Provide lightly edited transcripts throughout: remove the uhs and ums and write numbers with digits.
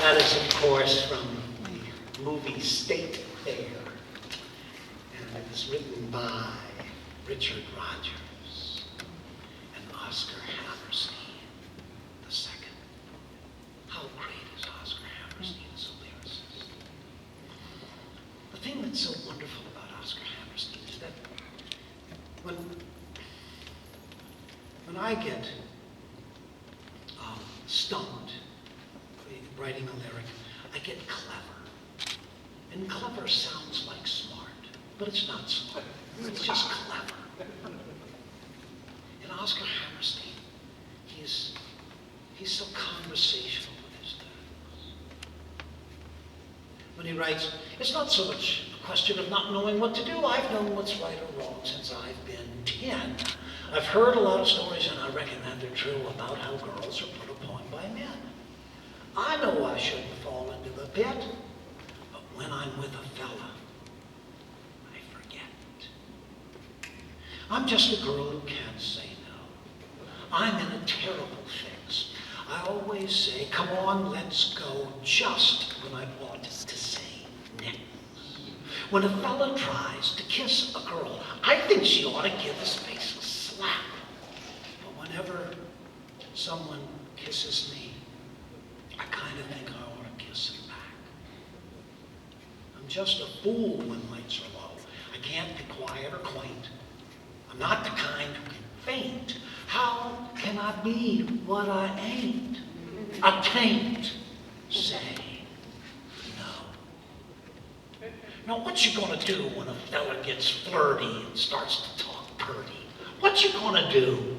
That is, of course, from the movie State Fair. And it was written by Richard Rodgers and Oscar Hammerstein II. How great is Oscar Hammerstein as a lyricist? The thing that's so wonderful about Oscar Hammerstein is that when I get stumped writing a lyric, I get clever. And clever sounds like smart, but it's not smart. It's just clever. And Oscar Hammerstein, he's so conversational with his lyrics. When he writes, it's not so much a question of not knowing what to do. I've known what's right or wrong since I've been 10. I've heard a lot of stories, and I reckon that they're true, about how girls are put upon by men. I know I shouldn't fall into the pit, but when I'm with a fella, I forget. I'm just a girl who can't say no. I'm in a terrible fix. I always say, come on, let's go, just when I want to say next. When a fella tries to kiss a girl, I think she ought to give his face a slap. But whenever someone kisses me, I kind of think I ought to kiss him back. I'm just a fool when lights are low. I can't be quiet or quaint. I'm not the kind who can faint. How can I be what I ain't? I can't say no. Now, what you gonna do when a fella gets flirty and starts to talk purty? What you gonna do?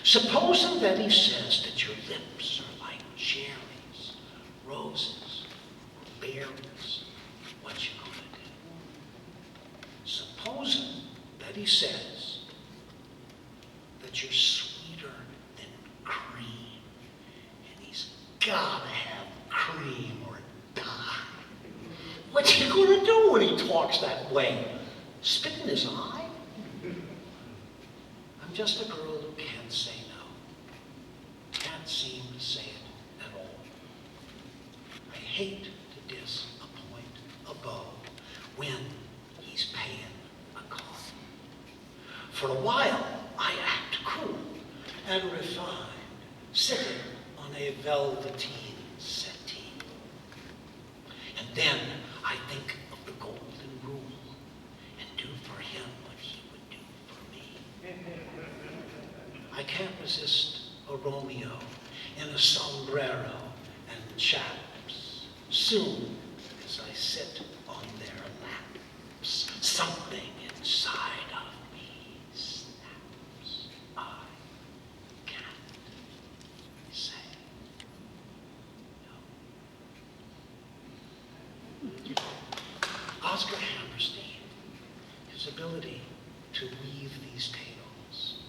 Supposing that he says that your lips are like cherries, roses, berries, what you gonna do? Supposing that he says that you're sweeter than cream, and he's gotta have cream or die. What you gonna do when he talks that way? Spit in his eye? I'm just a girl who can't say no. Can't seem to say it at all. I hate to disappoint a beau when he's paying a call. For a while, I act cool and refined, sitting on a velveteen settee. And then I think of the golden rule and do for him what he would do for me. I can't resist a Romeo in a sombrero and chaps. Soon as I sit on their laps, something inside of me snaps. I can't say no. Oscar Hammerstein, his ability to weave these tales.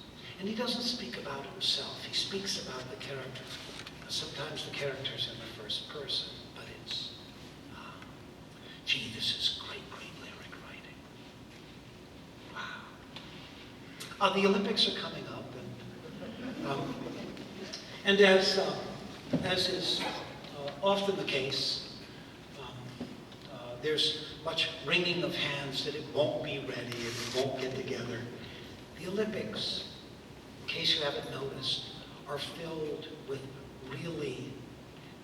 And he doesn't speak about himself, he speaks about the character. Sometimes the character's in the first person, but it's, gee, this is great lyric writing. Wow. The Olympics are coming up, and as is often the case, there's much wringing of hands that it won't be ready and it won't get together. The Olympics, in case you haven't noticed, are filled with really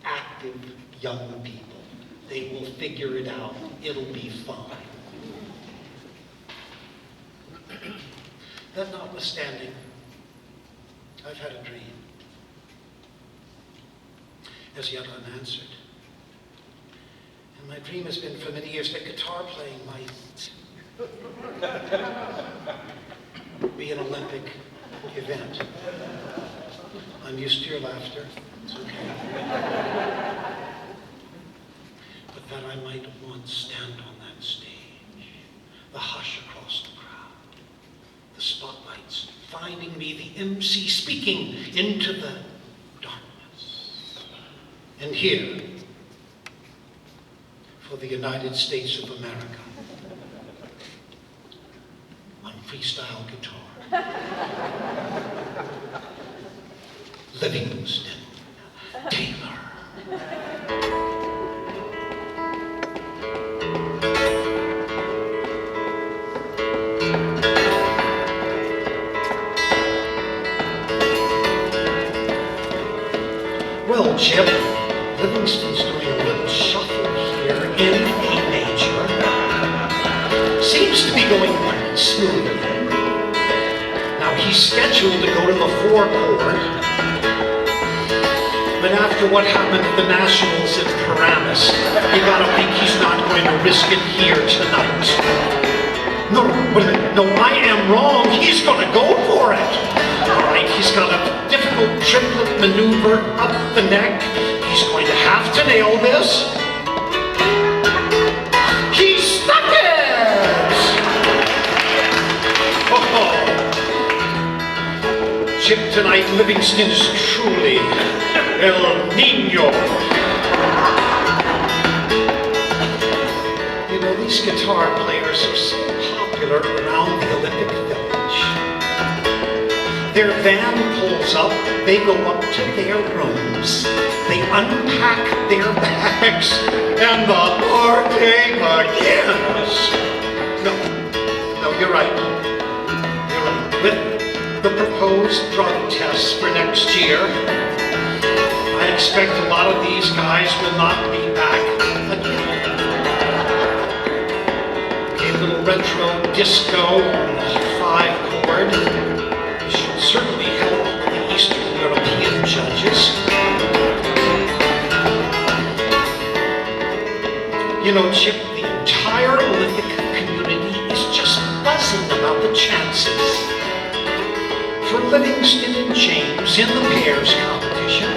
active young people. They will figure it out. It'll be fine. That notwithstanding, I've had a dream, as yet unanswered. And my dream has been for many years that guitar playing might be an Olympic event. I'm used to your laughter. It's okay. But that I might once stand on that stage, the hush across the crowd, the spotlights finding me, the MC speaking into the darkness. And here, for the United States of America, on freestyle guitar, Livingston Taylor. Well, Chip, Livingston's doing a little shuffle here in A major. Seems to be going smoothly. Now, he's scheduled to go to the 4 chord, but after what happened at the Nationals in Paramount, you gotta think he's not going to risk it here tonight. No, wait a minute. No, I am wrong. He's gonna go for it. All right, he's got a difficult triplet maneuver up the neck. He's going to have to nail this. He stuck it! Oh, Chip, tonight Livingston is truly El Nino. You know, these guitar players are so popular around the Olympic Village. Their van pulls up, they go up to their rooms, they unpack their bags, and the party begins. No, you're right. You're right. With the proposed drug tests for next year, I expect a lot of these guys will not be back again. A little retro disco on the 5 chord. Should certainly help the Eastern European judges. You know, Chip, the entire Olympic community is just buzzing about the chances for Livingston and James in the pairs competition.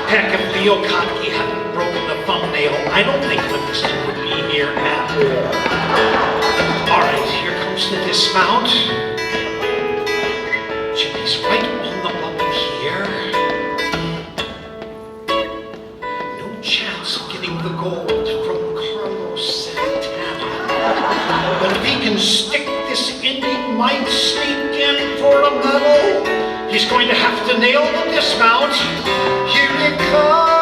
Heck, if Leo Kottke hadn't broken the thumbnail, I don't think Livingston would be here at all. All right, here comes the dismount. Jimmy's right on the bubble here. No chance of getting the gold from Carlos Santana. But if he can stick this ending, might sneak in for a medal. He's going to have to nail the dismount. Here it comes.